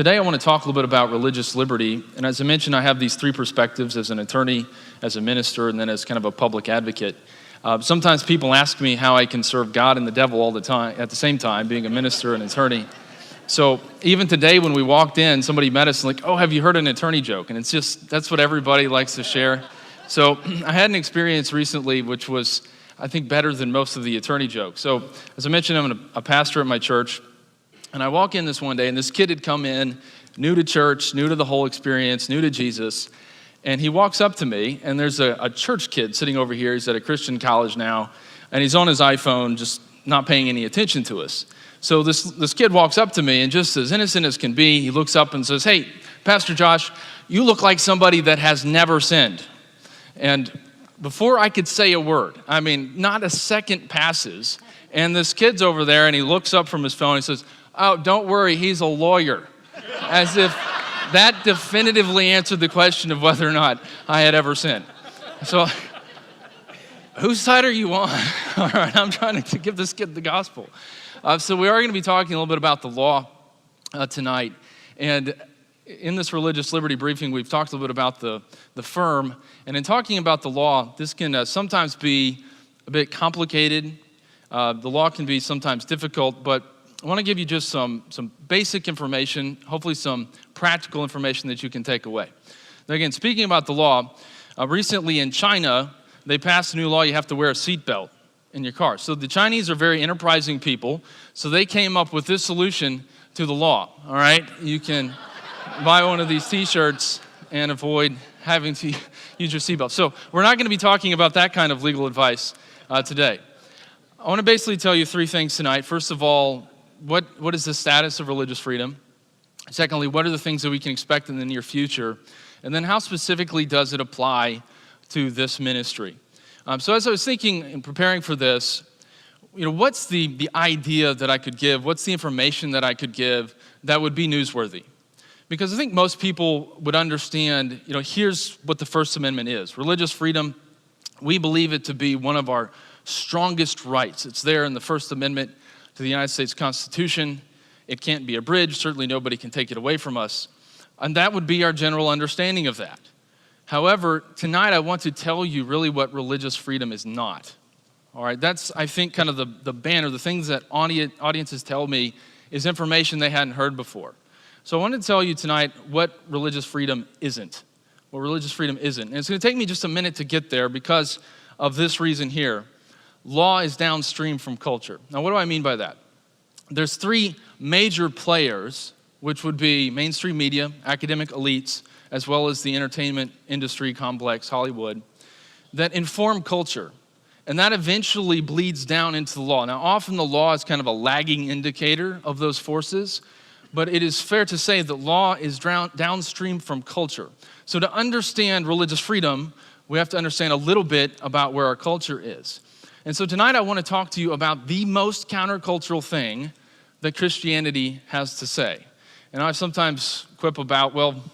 Today I want to talk a little bit about religious liberty, and as I mentioned, I have these three perspectives: as an attorney, as a minister, and then as kind of a public advocate. Sometimes people ask me how I can serve God and the devil all the time, at the same time, being a minister and attorney. So even today when we walked in, somebody met us and like, oh, have you heard an attorney joke? And it's just, that's what everybody likes to share. So I had an experience recently which was, I think, better than most of the attorney jokes. So as I mentioned, I'm a pastor at my church, and I walk in this one day, and this kid had come in, new to church, new to the whole experience, new to Jesus, and he walks up to me, and there's a church kid sitting over here. He's at a Christian college now, and he's on his iPhone, just not paying any attention to us. So this kid walks up to me, and just as innocent as can be, he looks up and says, hey, Pastor Josh, you look like somebody that has never sinned. And before I could say a word, I mean, not a second passes, and this kid's over there, and he looks up from his phone, and he says, oh, don't worry, he's a lawyer. As if that definitively answered the question of whether or not I had ever sinned. So, whose side are you on? All right, I'm trying to give this kid the gospel. So we are going to be talking a little bit about the law tonight. And in this religious liberty briefing, we've talked a little bit about the firm. And in talking about the law, this can sometimes be a bit complicated. The law can be sometimes difficult, but I want to give you just some basic information, hopefully some practical information that you can take away. Now again, speaking about the law, recently in China, they passed a new law, you have to wear a seatbelt in your car. So the Chinese are very enterprising people, so they came up with this solution to the law, all right? You can buy one of these t-shirts and avoid having to use your seatbelt. So we're not going to be talking about that kind of legal advice today. I want to basically tell you three things tonight. First of all, what is the status of religious freedom? Secondly, what are the things that we can expect in the near future? And then how specifically does it apply to this ministry? So as I was thinking and preparing for this, what's the idea that I could give? What's the information that I could give that would be newsworthy? Because I think most people would understand, here's what the First Amendment is. Religious freedom, we believe it to be one of our strongest rights. It's there in the First Amendment to the United States Constitution. It can't be abridged. Certainly nobody can take it away from us. And that would be our general understanding of that. However, tonight I want to tell you really what religious freedom is not. All right, that's, I think, kind of the banner, the things that audiences tell me is information they hadn't heard before. So I want to tell you tonight what religious freedom isn't. What religious freedom isn't. And it's going to take me just a minute to get there because of this reason here. Law is downstream from culture. Now, what do I mean by that? There's three major players, which would be mainstream media, academic elites, as well as the entertainment industry complex, Hollywood, that inform culture. And that eventually bleeds down into the law. Now, often the law is kind of a lagging indicator of those forces, but it is fair to say that law is downstream from culture. So to understand religious freedom, we have to understand a little bit about where our culture is. And so tonight I want to talk to you about the most countercultural thing that Christianity has to say. And I sometimes quip about, well,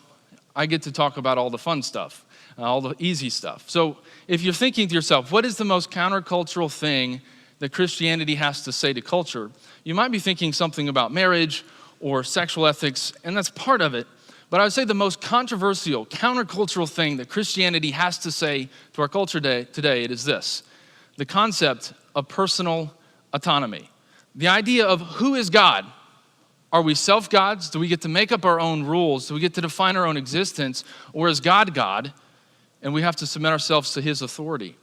I get to talk about all the fun stuff, all the easy stuff. So if you're thinking to yourself, what is the most countercultural thing that Christianity has to say to culture? You might be thinking something about marriage or sexual ethics, and that's part of it. But I would say the most controversial, countercultural thing that Christianity has to say to our culture today, it is this: the concept of personal autonomy. The idea of who is God? Are we self-gods? Do we get to make up our own rules? Do we get to define our own existence? Or is God God, and we have to submit ourselves to his authority?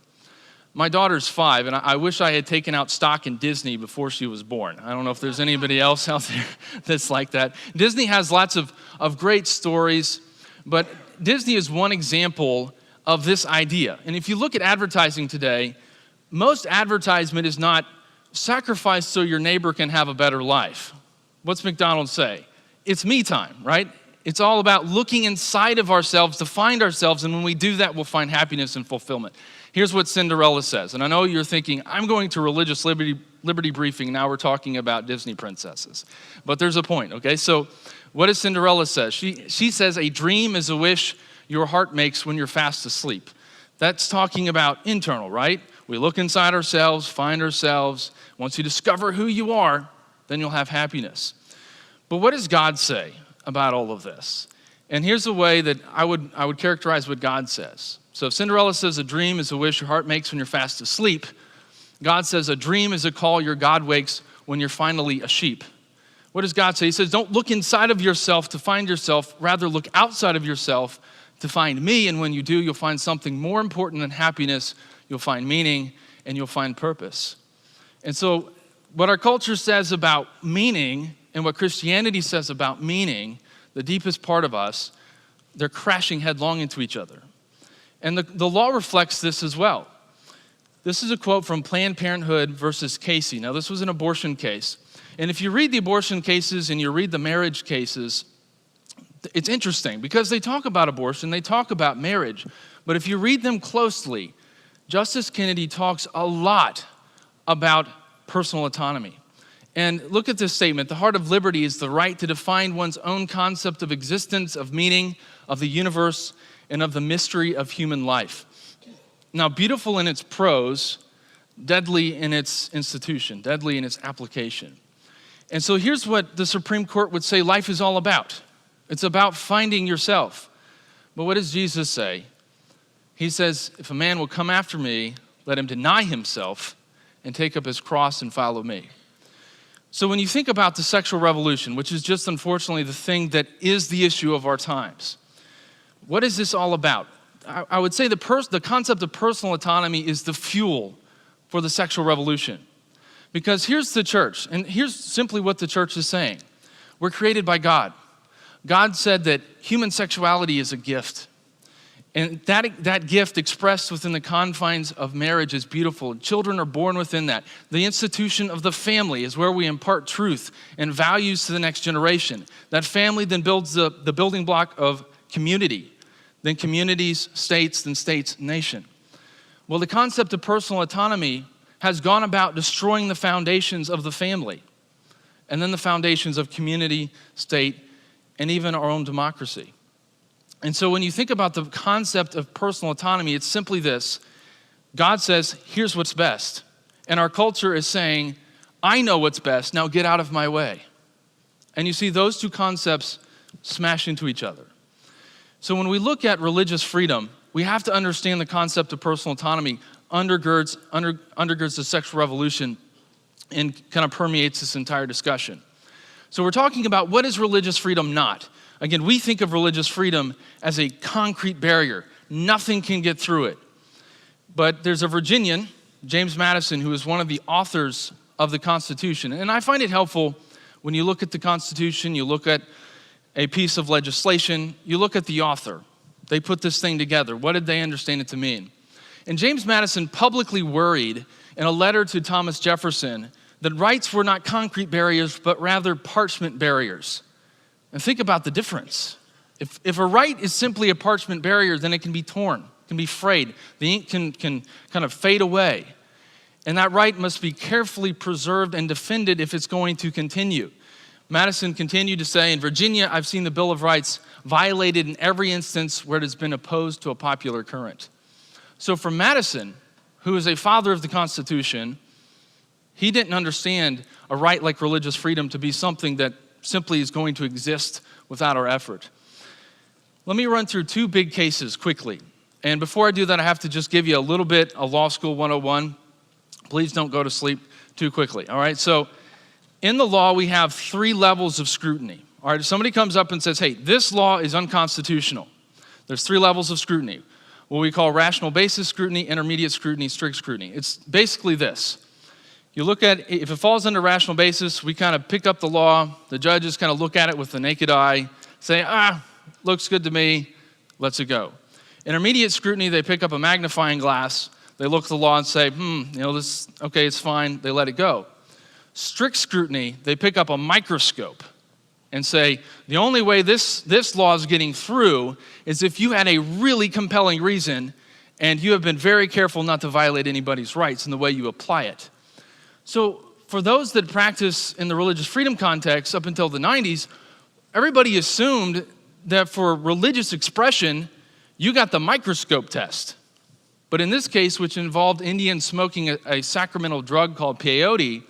My daughter's 5, and I wish I had taken out stock in Disney before she was born. I don't know if there's anybody else out there that's like that. Disney has lots of great stories, but Disney is one example of this idea. And if you look at advertising today, most advertisement is not sacrifice so your neighbor can have a better life. What's McDonald's say? It's me time, right? It's all about looking inside of ourselves to find ourselves, and when we do that, we'll find happiness and fulfillment. Here's what Cinderella says, and I know you're thinking, I'm going to religious liberty briefing, now we're talking about Disney princesses. But there's a point, okay? So what does Cinderella say? She says, a dream is a wish your heart makes when you're fast asleep. That's talking about internal, right? We look inside ourselves, find ourselves. Once you discover who you are, then you'll have happiness. But what does God say? about all of this. And here's the way that I would characterize what God says. So if Cinderella says a dream is a wish your heart makes when you're fast asleep, God says a dream is a call your God wakes when you're finally a sheep. What does God say? He says, don't look inside of yourself to find yourself, rather look outside of yourself to find me, and when you do, you'll find something more important than happiness. You'll find meaning, and you'll find purpose. And so what our culture says about meaning and what Christianity says about meaning, the deepest part of us, they're crashing headlong into each other. And the law reflects this as well. This is a quote from Planned Parenthood versus Casey. Now, this was an abortion case. And if you read the abortion cases and you read the marriage cases, it's interesting because they talk about abortion, they talk about marriage. But if you read them closely, Justice Kennedy talks a lot about personal autonomy. And look at this statement. The heart of liberty is the right to define one's own concept of existence, of meaning, of the universe, and of the mystery of human life. Now, beautiful in its prose, deadly in its institution, deadly in its application. And so here's what the Supreme Court would say life is all about. It's about finding yourself. But what does Jesus say? He says, if a man will come after me, let him deny himself and take up his cross and follow me. So when you think about the sexual revolution, which is just unfortunately the thing that is the issue of our times, what is this all about? I would say the concept of personal autonomy is the fuel for the sexual revolution. Because here's the church, and here's simply what the church is saying. We're created by God. God said that human sexuality is a gift. And that gift expressed within the confines of marriage is beautiful. Children are born within that. The institution of the family is where we impart truth and values to the next generation. That family then builds the building block of community. Then communities, states, then states, nation. Well, the concept of personal autonomy has gone about destroying the foundations of the family, and then the foundations of community, state, and even our own democracy. And so when you think about the concept of personal autonomy, it's simply this. God says, here's what's best. And our culture is saying, I know what's best, now get out of my way. And you see those two concepts smash into each other. So when we look at religious freedom, we have to understand the concept of personal autonomy undergirds the sexual revolution and kind of permeates this entire discussion. So we're talking about what is religious freedom not? Again, we think of religious freedom as a concrete barrier. Nothing can get through it. But there's a Virginian, James Madison, who is one of the authors of the Constitution. And I find it helpful when you look at the Constitution, you look at a piece of legislation, you look at the author. They put this thing together. What did they understand it to mean? And James Madison publicly worried in a letter to Thomas Jefferson that rights were not concrete barriers, but rather parchment barriers. And think about the difference. If a right is simply a parchment barrier, then it can be torn, can be frayed. The ink can kind of fade away. And that right must be carefully preserved and defended if it's going to continue. Madison continued to say, in Virginia, I've seen the Bill of Rights violated in every instance where it has been opposed to a popular current. So for Madison, who is a father of the Constitution, he didn't understand a right like religious freedom to be something that simply is going to exist without our effort. Let me run through two big cases quickly. And before I do that, I have to just give you a little bit of Law School 101. Please don't go to sleep too quickly, all right? So in the law, we have 3 levels of scrutiny. All right, if somebody comes up and says, hey, this law is unconstitutional, there's 3 levels of scrutiny. What we call rational basis scrutiny, intermediate scrutiny, strict scrutiny. It's basically this. You look at, if it falls under rational basis, we kind of pick up the law, the judges kind of look at it with the naked eye, say, looks good to me, let's it go. Intermediate scrutiny, they pick up a magnifying glass, they look at the law and say, this, okay, it's fine, they let it go. Strict scrutiny, they pick up a microscope and say, the only way this law is getting through is if you had a really compelling reason and you have been very careful not to violate anybody's rights in the way you apply it. So for those that practice in the religious freedom context up until the 90s, everybody assumed that for religious expression, you got the microscope test. But in this case, which involved Indians smoking a sacramental drug called peyote,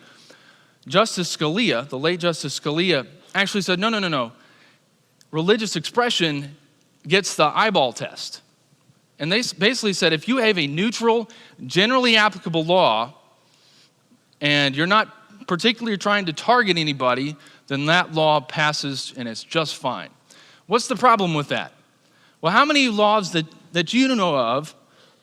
Justice Scalia, the late Justice Scalia, actually said, no. religious expression gets the eyeball test. And they basically said, if you have a neutral, generally applicable law, and you're not particularly trying to target anybody, then that law passes and it's just fine. What's the problem with that? Well, how many laws that you know of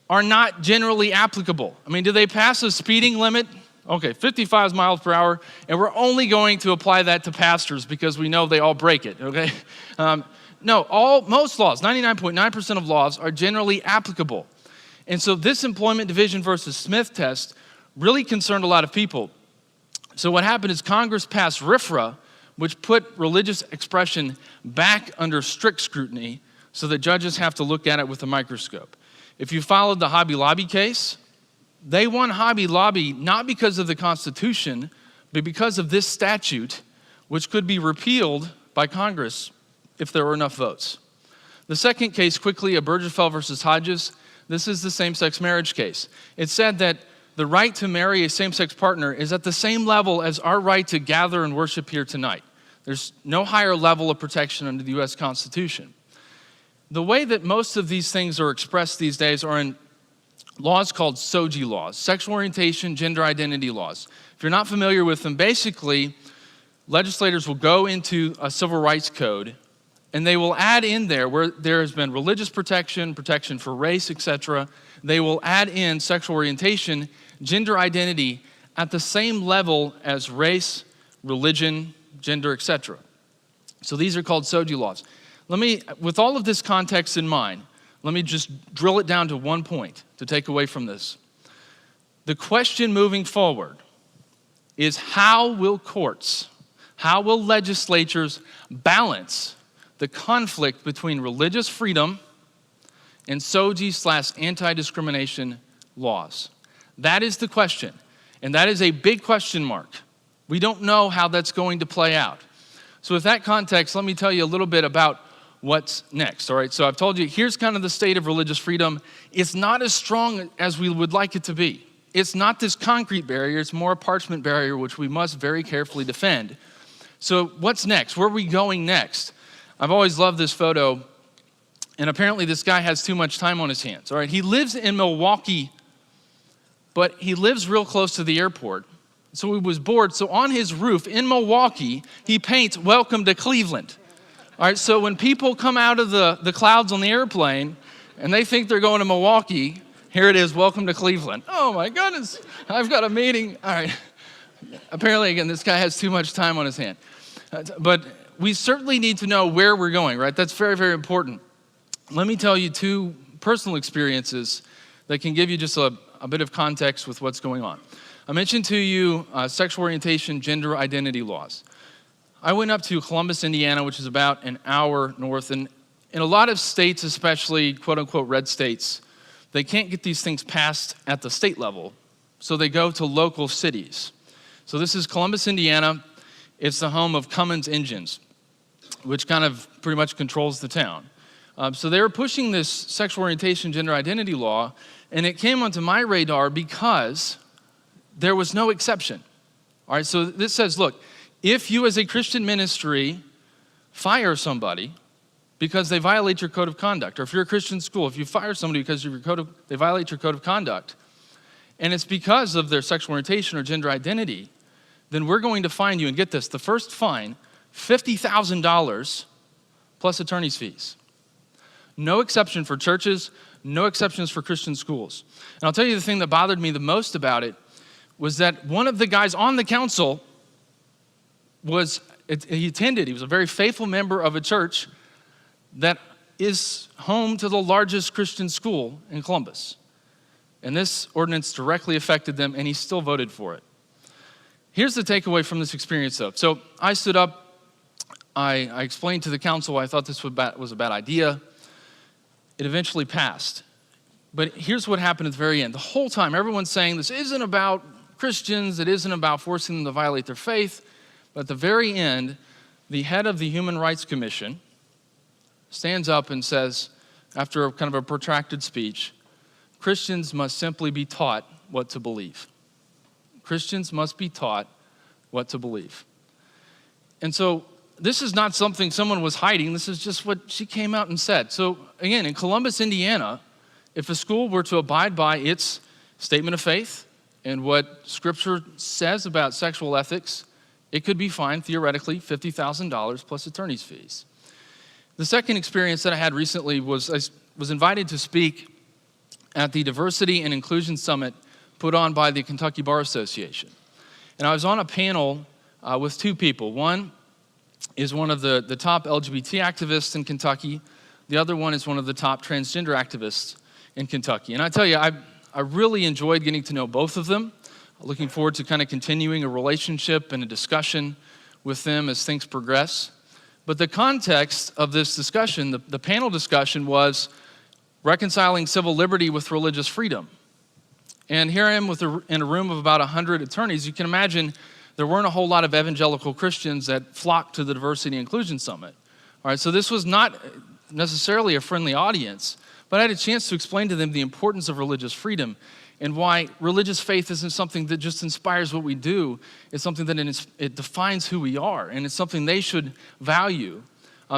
are not generally applicable? I mean, do they pass a speeding limit? Okay, 55 miles per hour, and we're only going to apply that to pastors because we know they all break it, okay? No, most laws, 99.9% of laws are generally applicable. And so this employment division versus Smith test really concerned a lot of people. So what happened is Congress passed RFRA, which put religious expression back under strict scrutiny so that judges have to look at it with a microscope. If you followed the Hobby Lobby case, they won Hobby Lobby not because of the Constitution, but because of this statute, which could be repealed by Congress if there were enough votes. The second case, quickly, Obergefell versus Hodges, this is the same-sex marriage case. It said that the right to marry a same-sex partner is at the same level as our right to gather and worship here tonight. There's no higher level of protection under the U.S. Constitution. The way that most of these things are expressed these days are in laws called SOGI laws, sexual orientation, gender identity laws. If you're not familiar with them, basically, legislators will go into a civil rights code, and they will add in there where there has been religious protection, protection for race, etc. They will add in sexual orientation, gender identity at the same level as race, religion, gender, etc. So these are called SOGI laws. With all of this context in mind, let me just drill it down to one point to take away from this. The question moving forward is how will legislatures balance the conflict between religious freedom and SOGI/anti-discrimination laws? That is the question, and that is a big question mark. We don't know how that's going to play out. So with that context, let me tell you a little bit about what's next, all right? So I've told you, here's kind of the state of religious freedom. It's not as strong as we would like it to be. It's not this concrete barrier, it's more a parchment barrier, which we must very carefully defend. So what's next? Where are we going next? I've always loved this photo, and apparently this guy has too much time on his hands, all right? He lives in Milwaukee, but he lives real close to the airport. So he was bored, so on his roof in Milwaukee, he paints, "Welcome to Cleveland." All right, so when people come out of the clouds on the airplane and they think they're going to Milwaukee, here it is, "Welcome to Cleveland." Oh my goodness, I've got a meeting. All right, apparently again, this guy has too much time on his hand. But we certainly need to know where we're going, right? That's very, very important. Let me tell you two personal experiences that can give you just a bit of context with what's going on. I mentioned to you sexual orientation, gender identity laws. I went up to Columbus, Indiana, which is about an hour north, and in a lot of states, especially quote-unquote red states, they can't get these things passed at the state level, so they go to local cities. So this is Columbus, Indiana. It's the home of Cummins Engines, which kind of pretty much controls the town. So they were pushing this sexual orientation, gender identity law, and it came onto my radar because there was no exception. All right, so this says, look, if you as a Christian ministry fire somebody because they violate your code of conduct, or if you're a Christian school, if you fire somebody because they violate your code of conduct, and it's because of their sexual orientation or gender identity, then we're going to fine you, and get this, the first fine, $50,000 plus attorney's fees. No exception for churches, no exceptions for Christian schools. And I'll tell you the thing that bothered me the most about it was that one of the guys on the council he was a very faithful member of a church that is home to the largest Christian school in Columbus. And this ordinance directly affected them, and he still voted for it. Here's the takeaway from this experience, though. So I stood up, I explained to the council why I thought this was a bad idea. It eventually passed. But here's what happened at the very end. The whole time, everyone's saying this isn't about Christians, it isn't about forcing them to violate their faith. But at the very end, the head of the Human Rights Commission stands up and says, after a kind of a protracted speech, Christians must simply be taught what to believe. Christians must be taught what to believe. And so this is not something someone was hiding. This is just what she came out and said. So again, in Columbus, Indiana, if a school were to abide by its statement of faith and what Scripture says about sexual ethics, it could be fined, theoretically, $50,000 plus attorney's fees. The second experience that I had recently was I was invited to speak at the Diversity and Inclusion Summit put on by the Kentucky Bar Association. And I was on a panel with two people. One is one of the top LGBT activists in Kentucky. The other one is one of the top transgender activists in Kentucky. And I tell you, I really enjoyed getting to know both of them. Looking forward to kind of continuing a relationship and a discussion with them as things progress. But the context of this discussion, the panel discussion, was reconciling civil liberty with religious freedom. And here I am in a room of about 100 attorneys. You can imagine there weren't a whole lot of evangelical Christians that flocked to the Diversity and Inclusion Summit. All right, so this was not necessarily a friendly audience, but I had a chance to explain to them the importance of religious freedom and why religious faith isn't something that just inspires what we do. It's something that it defines who we are, and it's something they should value.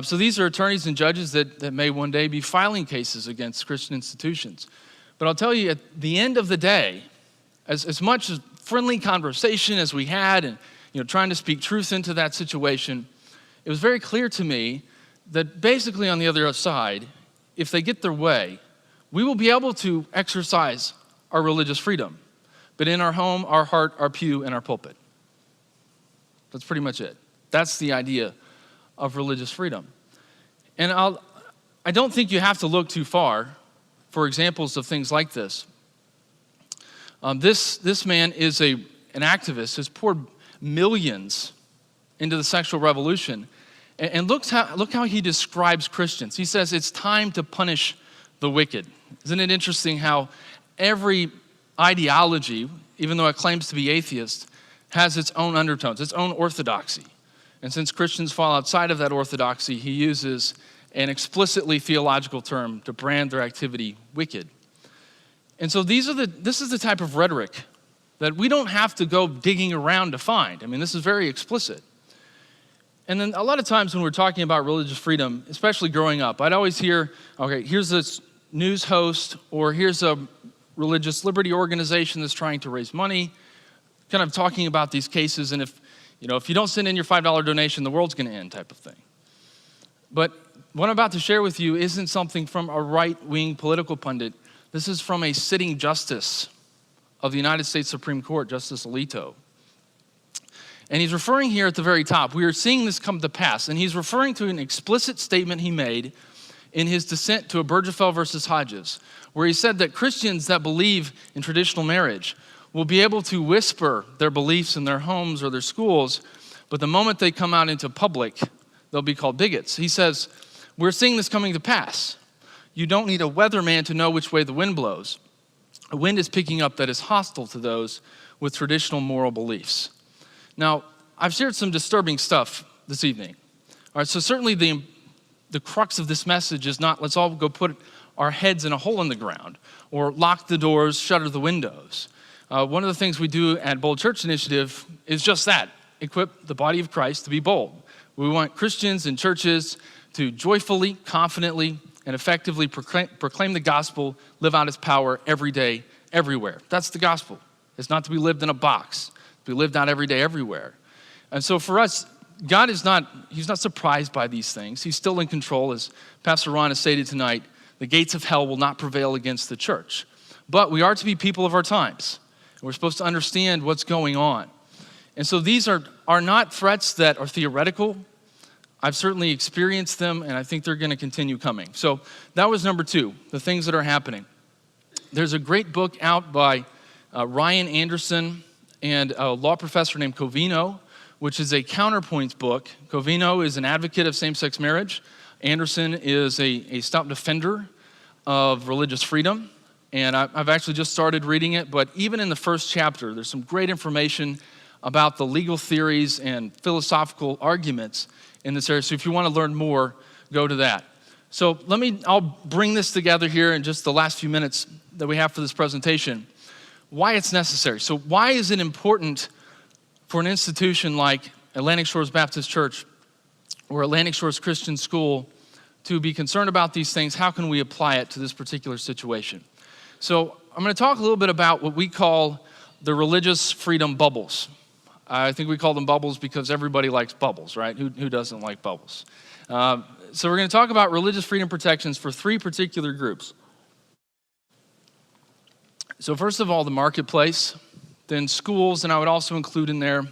So these are attorneys and judges that may one day be filing cases against Christian institutions. But I'll tell you, at the end of the day, as much as friendly conversation as we had and trying to speak truth into that situation, it was very clear to me that basically on the other side, if they get their way, we will be able to exercise our religious freedom, but in our home, our heart, our pew, and our pulpit. That's pretty much it. That's the idea of religious freedom. And I don't think you have to look too far for examples of things like this. This man is an activist, has poured millions into the sexual revolution. And look how he describes Christians. He says it's time to punish the wicked. Isn't it interesting how every ideology, even though it claims to be atheist, has its own undertones, its own orthodoxy. And since Christians fall outside of that orthodoxy, he uses an explicitly theological term to brand their activity wicked. And so this is the type of rhetoric that we don't have to go digging around to find. I mean, this is very explicit. And then a lot of times when we're talking about religious freedom, especially growing up, I'd always hear, okay, here's this news host, or here's a religious liberty organization that's trying to raise money, kind of talking about these cases, and if you don't send in your $5 donation, the world's going to end type of thing. But what I'm about to share with you isn't something from a right-wing political pundit. This is from a sitting justice of the United States Supreme Court, Justice Alito. And he's referring here at the very top. We are seeing this come to pass, and he's referring to an explicit statement he made in his dissent to Obergefell versus Hodges, where he said that Christians that believe in traditional marriage will be able to whisper their beliefs in their homes or their schools, but the moment they come out into public, they'll be called bigots. He says, we're seeing this coming to pass. You don't need a weatherman to know which way the wind blows. A wind is picking up that is hostile to those with traditional moral beliefs. Now, I've shared some disturbing stuff this evening. All right, so certainly the crux of this message is not let's all go put our heads in a hole in the ground or lock the doors, shutter the windows. One of the things we do at Bold Church Initiative is just that, equip the body of Christ to be bold. We want Christians and churches to joyfully, confidently, and effectively proclaim the gospel, live out its power every day, everywhere. That's the gospel. It's not to be lived in a box, to be lived out every day, everywhere. And so for us, God he's not surprised by these things. He's still in control. As Pastor Ron has stated tonight, the gates of hell will not prevail against the church. But we are to be people of our times. We're supposed to understand what's going on. And so these are not threats that are theoretical. I've certainly experienced them, and I think they're going to continue coming. So that was number 2, the things that are happening. There's a great book out by Ryan Anderson and a law professor named Covino, which is a counterpoints book. Covino is an advocate of same-sex marriage. Anderson is a stout defender of religious freedom. And I've actually just started reading it, but even in the first chapter, there's some great information about the legal theories and philosophical arguments in this area. So if you want to learn more, go to that. So I'll bring this together here in just the last few minutes that we have for this presentation. Why it's necessary. So why is it important for an institution like Atlantic Shores Baptist Church or Atlantic Shores Christian School to be concerned about these things. How can we apply it to this particular situation? So I'm going to talk a little bit about what we call the religious freedom bubbles. I think we call them bubbles because everybody likes bubbles, right? Who doesn't like bubbles? So we're going to talk about religious freedom protections for three particular groups. So first of all, the marketplace, then schools, and I would also include in there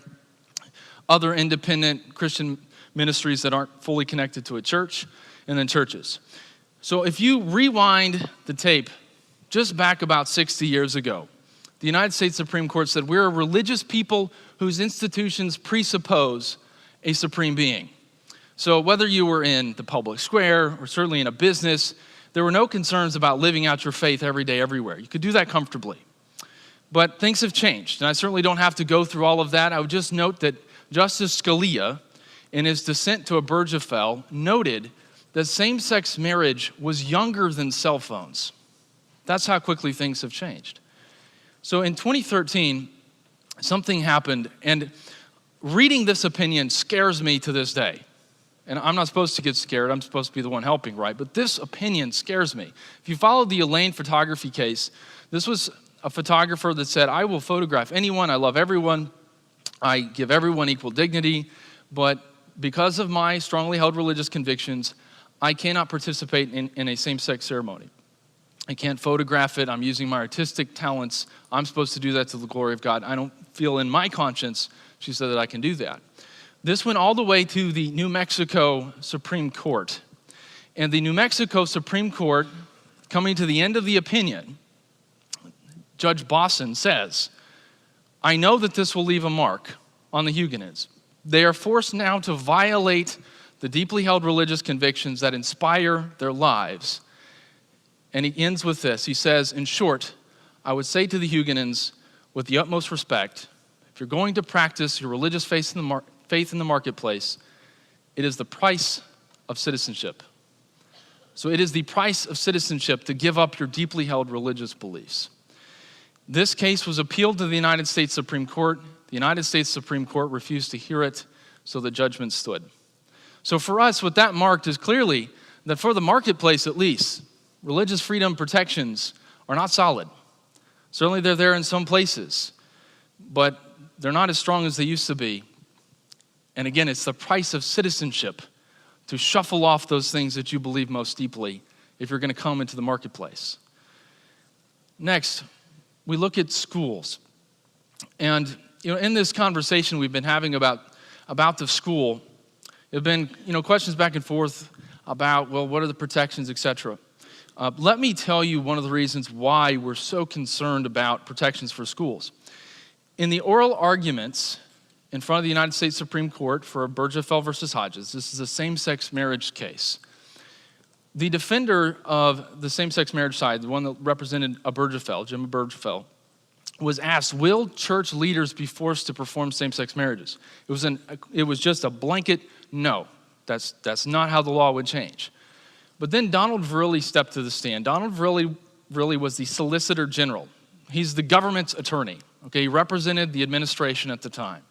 other independent Christian ministries that aren't fully connected to a church, and then churches. So if you rewind the tape just back about 60 years ago, the United States Supreme Court said we're a religious people whose institutions presuppose a supreme being. So whether you were in the public square or certainly in a business, there were no concerns about living out your faith every day, everywhere. You could do that comfortably. But things have changed, and I certainly don't have to go through all of that. I would just note that Justice Scalia, in his dissent to Obergefell, noted that same-sex marriage was younger than cell phones. That's how quickly things have changed. So in 2013, something happened, and reading this opinion scares me to this day. And I'm not supposed to get scared. I'm supposed to be the one helping, right? But this opinion scares me. If you follow the Elaine photography case, this was a photographer that said, I will photograph anyone. I love everyone. I give everyone equal dignity. But because of my strongly held religious convictions, I cannot participate in a same-sex ceremony. I can't photograph it. I'm using my artistic talents. I'm supposed to do that to the glory of God. I don't feel in my conscience, she said, that I can do that. This went all the way to the New Mexico Supreme Court. And the New Mexico Supreme Court, coming to the end of the opinion, Judge Bosson says, I know that this will leave a mark on the Huguenots. They are forced now to violate the deeply held religious convictions that inspire their lives. And he ends with this. He says, in short, I would say to the Huguenots, with the utmost respect, if you're going to practice your religious faith in the marketplace, it is the price of citizenship. So it is the price of citizenship to give up your deeply held religious beliefs. This case was appealed to the United States Supreme Court. The United States Supreme Court refused to hear it, so the judgment stood. So for us, what that marked is clearly that for the marketplace at least, religious freedom protections are not solid. Certainly they're there in some places, but they're not as strong as they used to be. And again, it's the price of citizenship to shuffle off those things that you believe most deeply if you're going to come into the marketplace. Next, we look at schools. And in this conversation we've been having about the school, there have been questions back and forth about, well, what are the protections, etc. Let me tell you one of the reasons why we're so concerned about protections for schools. In the oral arguments in front of the United States Supreme Court for Obergefell versus Hodges, this is a same-sex marriage case. The defender of the same-sex marriage side, the one that represented Obergefell, Jim Obergefell, was asked, will church leaders be forced to perform same-sex marriages? It was just a blanket no. That's not how the law would change. But then Donald Verrilli stepped to the stand. Donald Verrilli was the Solicitor General. He's the government's attorney. Okay, he represented the administration at the time.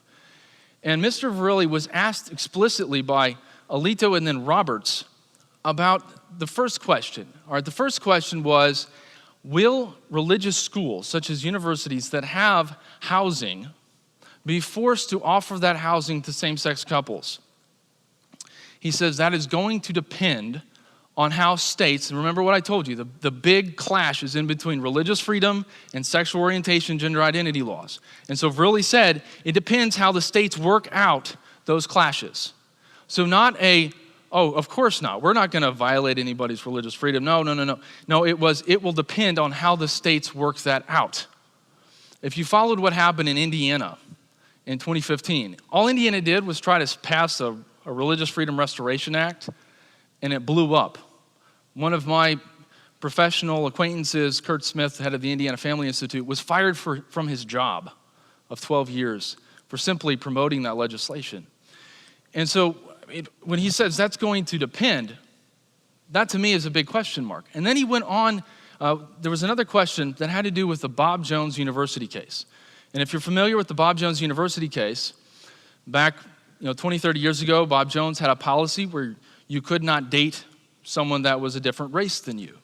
And Mr. Verrilli was asked explicitly by Alito and then Roberts about the first question. All right, the first question was, will religious schools, such as universities that have housing, be forced to offer that housing to same-sex couples? He says that is going to depend on how states, and remember what I told you, the big clash is in between religious freedom and sexual orientation, gender identity laws. And so Verrilli said, it depends how the states work out those clashes. So not of course not. We're not going to violate anybody's religious freedom. No. No, it will depend on how the states work that out. If you followed what happened in Indiana in 2015, all Indiana did was try to pass a Religious Freedom Restoration Act, and it blew up. One of my professional acquaintances, Kurt Smith, head of the Indiana Family Institute, was fired from his job of 12 years for simply promoting that legislation. And so when he says that's going to depend, that to me is a big question mark. And then he went on, there was another question that had to do with the Bob Jones University case. And if you're familiar with the Bob Jones University case, back 20, 30 years ago, Bob Jones had a policy where you could not date someone that was a different race than you.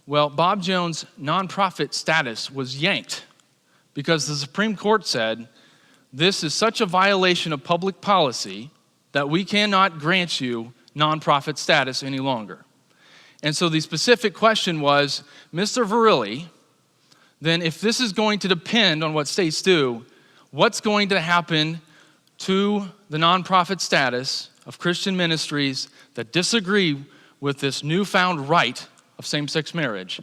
Well, Bob Jones' nonprofit status was yanked because the Supreme Court said, this is such a violation of public policy that we cannot grant you nonprofit status any longer. And so the specific question was, Mr. Verrilli, then if this is going to depend on what states do, what's going to happen to the nonprofit status of Christian ministries that disagree with this newfound right of same-sex marriage?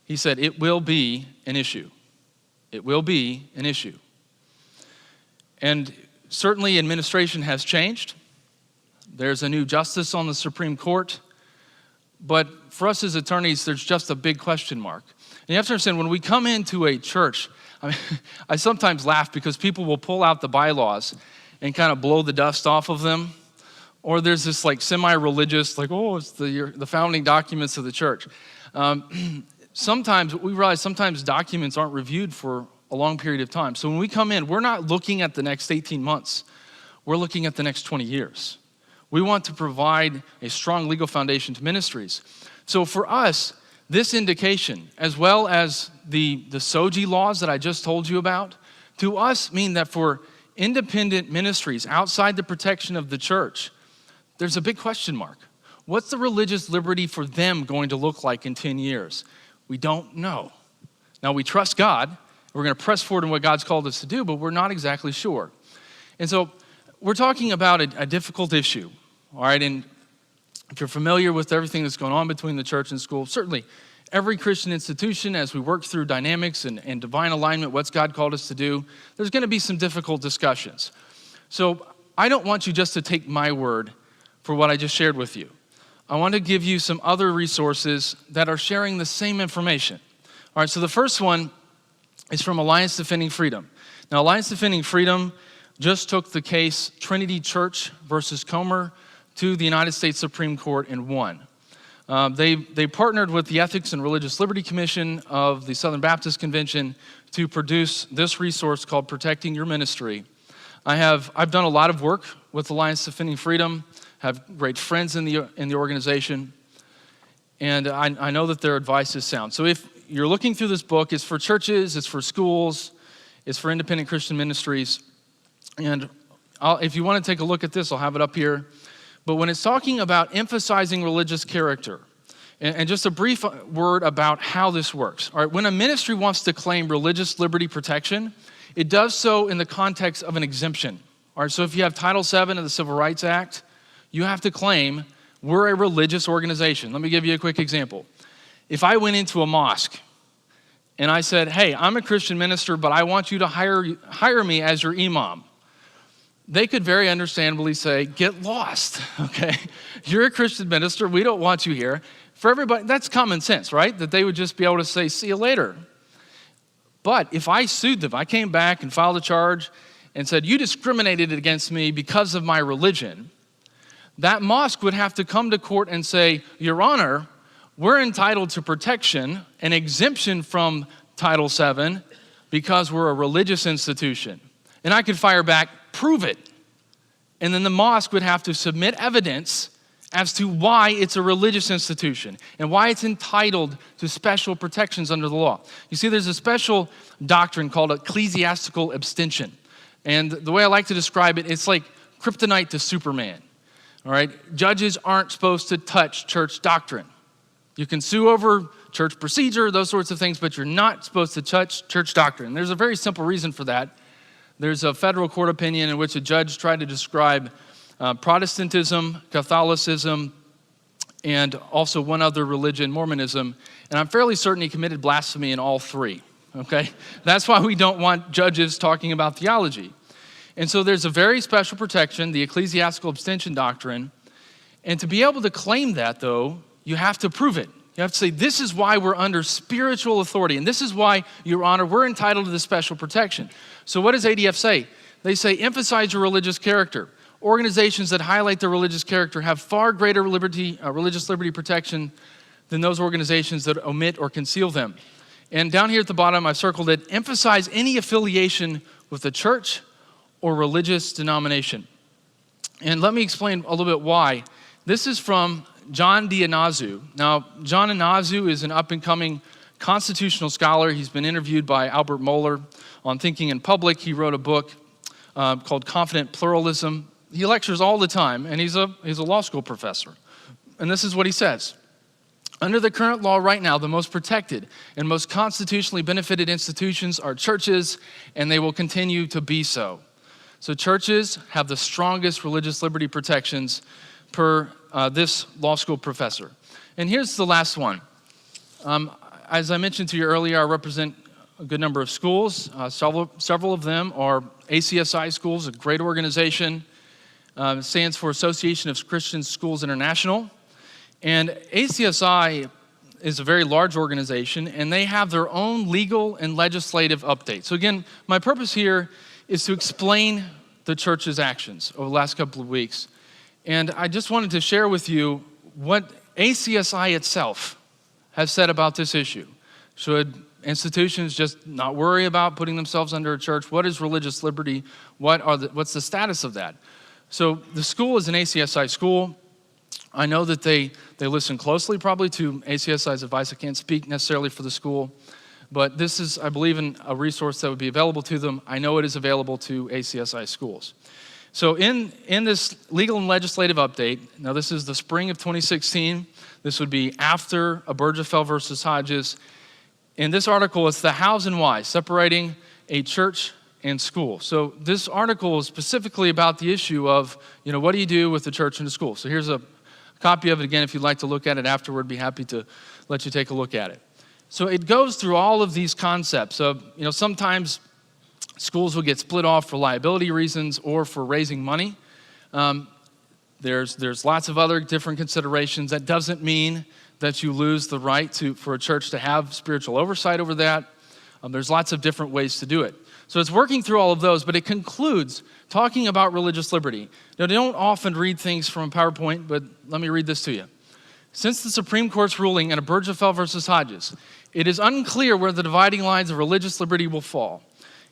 He said, it will be an issue. It will be an issue. And certainly administration has changed. There's a new justice on the Supreme Court. But for us as attorneys, there's just a big question mark. And you have to understand, when we come into a church, I sometimes laugh because people will pull out the bylaws and kind of blow the dust off of them. Or there's this like semi-religious, like, oh, it's the founding documents of the church. Sometimes we realize sometimes documents aren't reviewed for a long period of time. So when we come in, we're not looking at the next 18 months. We're looking at the next 20 years. We want to provide a strong legal foundation to ministries. So for us, this indication, as well as the SOGI laws that I just told you about, to us mean that for independent ministries outside the protection of the church, there's a big question mark. What's the religious liberty for them going to look like in 10 years? We don't know. Now, we trust God. We're going to press forward in what God's called us to do, but we're not exactly sure. And so we're talking about a difficult issue, all right? And if you're familiar with everything that's going on between the church and school, certainly every Christian institution, as we work through dynamics and divine alignment, what's God called us to do, there's going to be some difficult discussions. So I don't want you just to take my word for what I just shared with you. I want to give you some other resources that are sharing the same information. All right, so the first one is from Alliance Defending Freedom. Now, Alliance Defending Freedom just took the case Trinity Church versus Comer to the United States Supreme Court and won. They partnered with the Ethics and Religious Liberty Commission of the Southern Baptist Convention to produce this resource called Protecting Your Ministry. I've done a lot of work with Alliance Defending Freedom, have great friends in the organization, and I know that their advice is sound. So if you're looking through this book, it's for churches, it's for schools, it's for independent Christian ministries, and if you want to take a look at this, I'll have it up here. But when it's talking about emphasizing religious character, and just a brief word about how this works. All right, when a ministry wants to claim religious liberty protection, it does so in the context of an exemption. All right, so if you have Title VII of the Civil Rights Act, you have to claim we're a religious organization. Let me give you a quick example. If I went into a mosque and I said, hey, I'm a Christian minister, but I want you to hire me as your imam, they could very understandably say, get lost, okay? You're a Christian minister, we don't want you here. For everybody, that's common sense, right? That they would just be able to say, see you later. But if I sued them, I came back and filed a charge and said, you discriminated against me because of my religion, that mosque would have to come to court and say, Your Honor, we're entitled to protection, an exemption from Title VII, because we're a religious institution. And I could fire back, prove it. And then the mosque would have to submit evidence as to why it's a religious institution and why it's entitled to special protections under the law. You see, there's a special doctrine called ecclesiastical abstention. And the way I like to describe it, it's like kryptonite to Superman. All right, judges aren't supposed to touch church doctrine. You can sue over church procedure, those sorts of things, but you're not supposed to touch church doctrine. There's a very simple reason for that. There's a federal court opinion in which a judge tried to describe Protestantism, Catholicism, and also one other religion, Mormonism, and I'm fairly certain he committed blasphemy in all three, okay? That's why we don't want judges talking about theology. And so there's a very special protection, the ecclesiastical abstention doctrine, and to be able to claim that, though, you have to prove it. You have to say, this is why we're under spiritual authority, and this is why, Your Honor, we're entitled to this special protection. So what does ADF say? They say, emphasize your religious character. Organizations that highlight their religious character have far greater religious liberty protection than those organizations that omit or conceal them. And down here at the bottom, I've circled it, emphasize any affiliation with the church or religious denomination. And let me explain a little bit why. This is from John Dianazu. Now, John Dianazu is an up-and-coming constitutional scholar. He's been interviewed by Albert Mohler on Thinking in Public. He wrote a book called Confident Pluralism. He lectures all the time, and he's a law school professor. And this is what he says. Under the current law right now, the most protected and most constitutionally benefited institutions are churches, and they will continue to be so. So churches have the strongest religious liberty protections per this law school professor. And here's the last one. As I mentioned to you earlier, I represent a good number of schools. Several of them are ACSI schools, a great organization. It stands for Association of Christian Schools International. And ACSI is a very large organization, and they have their own legal and legislative updates. So again, my purpose here is to explain the church's actions over the last couple of weeks. And I just wanted to share with you what ACSI itself has said about this issue. Should institutions just not worry about putting themselves under a church? What is religious liberty? What's the status of that? So the school is an ACSI school. I know that they listen closely probably to ACSI's advice. I can't speak necessarily for the school, but this is, I believe, a resource that would be available to them. I know it is available to ACSI schools. So in this legal and legislative update, now this is the spring of 2016. This would be after Obergefell versus Hodges. In this article, it's the hows and whys, separating a church and school. So this article is specifically about the issue of, what do you do with the church and the school? So here's a copy of it again. If you'd like to look at it afterward, be happy to let you take a look at it. So it goes through all of these concepts of, sometimes schools will get split off for liability reasons or for raising money. There's lots of other different considerations. That doesn't mean that you lose the right for a church to have spiritual oversight over that. There's lots of different ways to do it. So it's working through all of those, but it concludes talking about religious liberty. Now, they don't often read things from a PowerPoint, but let me read this to you. Since the Supreme Court's ruling in Obergefell versus Hodges, it is unclear where the dividing lines of religious liberty will fall.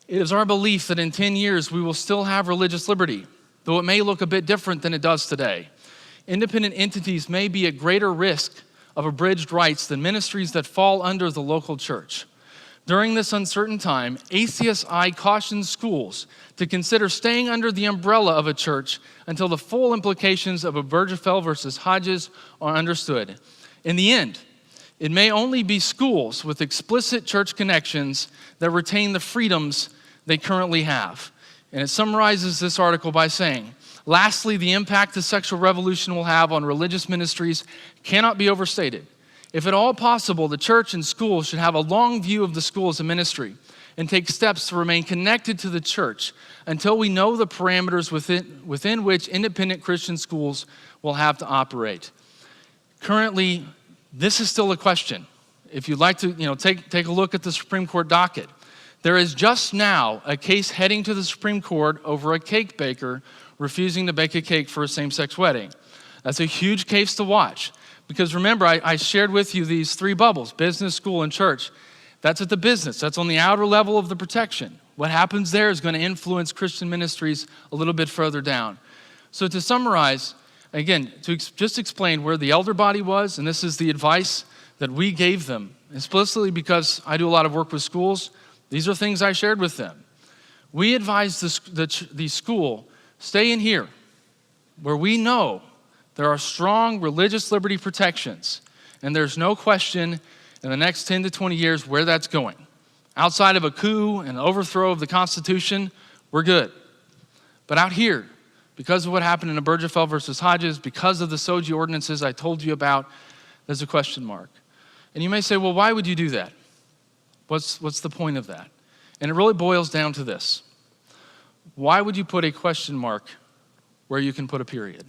It is our belief that in 10 years we will still have religious liberty, though it may look a bit different than it does today. Independent entities may be at greater risk of abridged rights than ministries that fall under the local church. During this uncertain time, ACSI cautions schools to consider staying under the umbrella of a church until the full implications of Obergefell versus Hodges are understood. In the end, it may only be schools with explicit church connections that retain the freedoms they currently have. And it summarizes this article by saying, lastly, the impact the sexual revolution will have on religious ministries cannot be overstated. If at all possible, the church and schools should have a long view of the school as a ministry and take steps to remain connected to the church until we know the parameters within which independent Christian schools will have to operate. Currently, this is still a question. If you'd like to take a look at the Supreme Court docket, there is just now a case heading to the Supreme Court over a cake baker refusing to bake a cake for a same-sex wedding. That's a huge case to watch. Because remember, I shared with you these three bubbles, business, school, and church. That's at the business. That's on the outer level of the protection. What happens there is going to influence Christian ministries a little bit further down. So to summarize, again, to just explain where the elder body was, and this is the advice that we gave them, explicitly because I do a lot of work with schools. These are things I shared with them. We advised the school, stay in here, where we know there are strong religious liberty protections, and there's no question in the next 10 to 20 years where that's going. Outside of a coup and overthrow of the Constitution, we're good. But out here, because of what happened in Obergefell versus Hodges, because of the SOGI ordinances I told you about, there's a question mark. And you may say, well, why would you do that? What's the point of that? And it really boils down to this. Why would you put a question mark where you can put a period?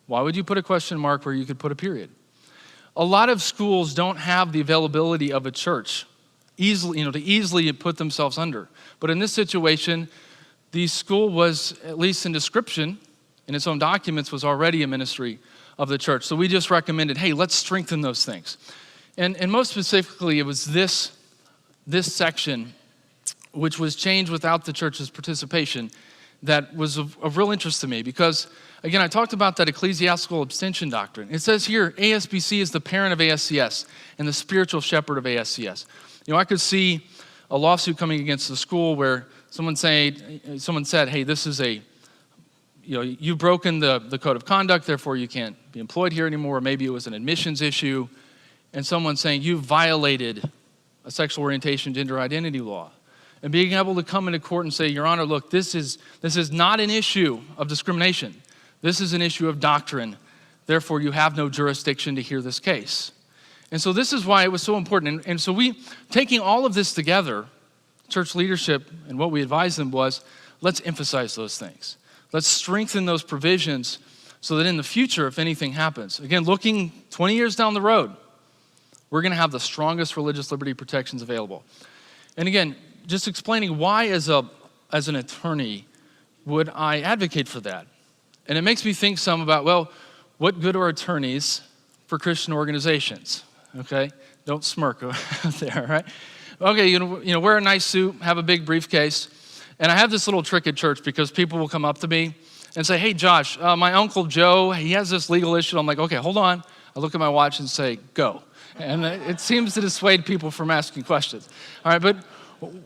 Why would you put a question mark where you could put a period? A lot of schools don't have the availability of a church to easily put themselves under. But in this situation, the school was, at least in description, in its own documents, was already a ministry of the church. So we just recommended, hey, let's strengthen those things. And most specifically, it was this section, which was changed without the church's participation, that was of real interest to me because, again, I talked about that ecclesiastical abstention doctrine. It says here, ASBC is the parent of ASCS and the spiritual shepherd of ASCS. I could see a lawsuit coming against the school where someone said, hey, this is you've broken the code of conduct, therefore you can't be employed here anymore. Or maybe it was an admissions issue. And someone saying, you violated a sexual orientation, gender identity law. And being able to come into court and say, Your Honor, look, this is not an issue of discrimination. This is an issue of doctrine. Therefore, you have no jurisdiction to hear this case. And so this is why it was so important. And so taking all of this together, church leadership, and what we advised them was, let's emphasize those things. Let's strengthen those provisions so that in the future, if anything happens, again, looking 20 years down the road, we're going to have the strongest religious liberty protections available. And again, just explaining why as an attorney would I advocate for that. And it makes me think some about, well, what good are attorneys for Christian organizations? Okay, don't smirk out there, right? Okay, wear a nice suit, have a big briefcase. And I have this little trick at church because people will come up to me and say, hey, Josh, my Uncle Joe, he has this legal issue. I'm like, okay, hold on. I look at my watch and say, go. And it seems to dissuade people from asking questions. All right, but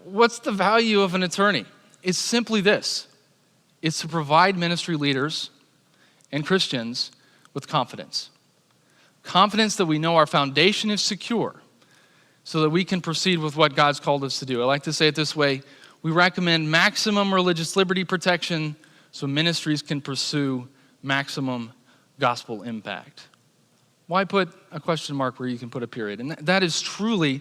what's the value of an attorney? It's simply this. It's to provide ministry leaders and Christians with confidence. Confidence that we know our foundation is secure so that we can proceed with what God's called us to do. I like to say it this way. We recommend maximum religious liberty protection so ministries can pursue maximum gospel impact. Why put a question mark where you can put a period? And that is truly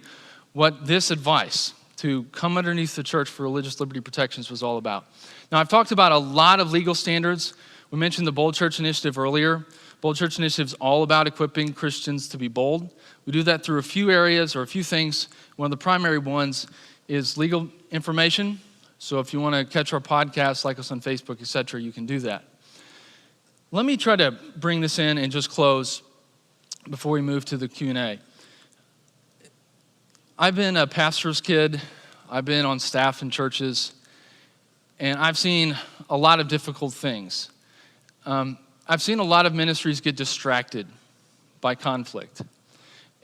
what this advice to come underneath the church for religious liberty protections was all about. Now, I've talked about a lot of legal standards. We mentioned the Bold Church Initiative earlier. Bold Church Initiative is all about equipping Christians to be bold. We do that through a few areas or a few things. One of the primary ones is legal information. So if you want to catch our podcast, like us on Facebook, etc., you can do that. Let me try to bring this in and just close before we move to the Q&A. I've been a pastor's kid. I've been on staff in churches, and I've seen a lot of difficult things. I've seen a lot of ministries get distracted by conflict.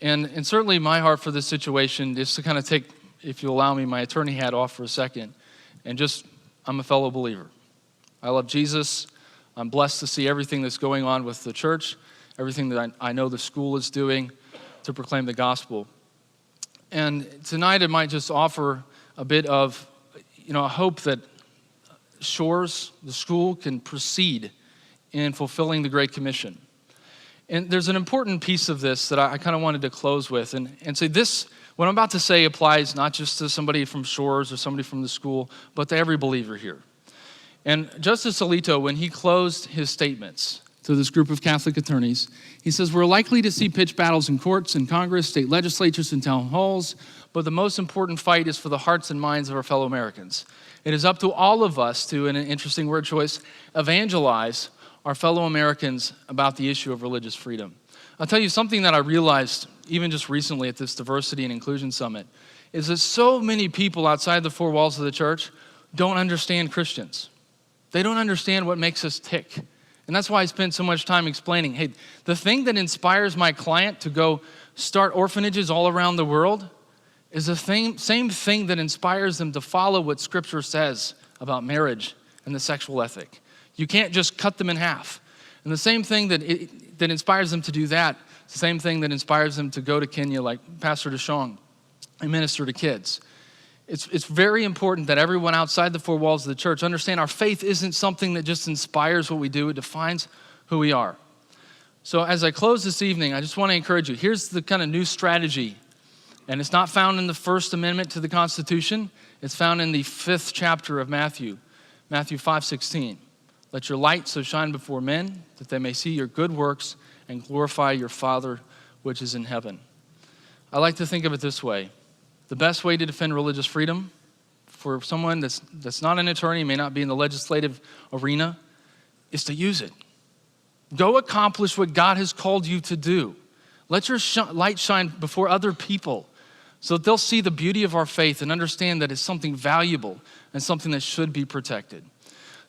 And certainly my heart for this situation is to kind of take, if you allow me, my attorney hat off for a second, and just, I'm a fellow believer. I love Jesus. I'm blessed to see everything that's going on with the church, everything that I know the school is doing to proclaim the gospel. And tonight I might just offer a bit of, a hope that Shores, the school, can proceed in fulfilling the Great Commission. And there's an important piece of this that I kind of wanted to close with and say this, what I'm about to say applies not just to somebody from Shores or somebody from the school, but to every believer here. And Justice Alito, when he closed his statements to this group of Catholic attorneys, he says, we're likely to see pitched battles in courts, in Congress, state legislatures, and town halls, but the most important fight is for the hearts and minds of our fellow Americans. It is up to all of us to, in an interesting word choice, evangelize our fellow Americans about the issue of religious freedom. I'll tell you something that I realized even just recently at this Diversity and Inclusion Summit is that so many people outside the four walls of the church don't understand Christians. They don't understand what makes us tick. And that's why I spent so much time explaining, hey, the thing that inspires my client to go start orphanages all around the world is the same thing that inspires them to follow what Scripture says about marriage and the sexual ethic. You can't just cut them in half. And the same thing that inspires them to do that, it's the same thing that inspires them to go to Kenya like Pastor DeShong and minister to kids. It's very important that everyone outside the four walls of the church understand our faith isn't something that just inspires what we do, it defines who we are. So as I close this evening, I just want to encourage you. Here's the kind of new strategy. And it's not found in the First Amendment to the Constitution. It's found in the 5th chapter of Matthew 5:16. Let your light so shine before men that they may see your good works and glorify your Father which is in heaven. I like to think of it this way. The best way to defend religious freedom for someone that's not an attorney, may not be in the legislative arena, is to use it. Go accomplish what God has called you to do. Let your light shine before other people so that they'll see the beauty of our faith and understand that it's something valuable and something that should be protected.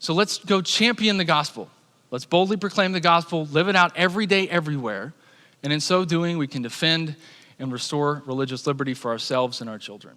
So let's go champion the gospel. Let's boldly proclaim the gospel, live it out every day, everywhere. And in so doing, we can defend and restore religious liberty for ourselves and our children.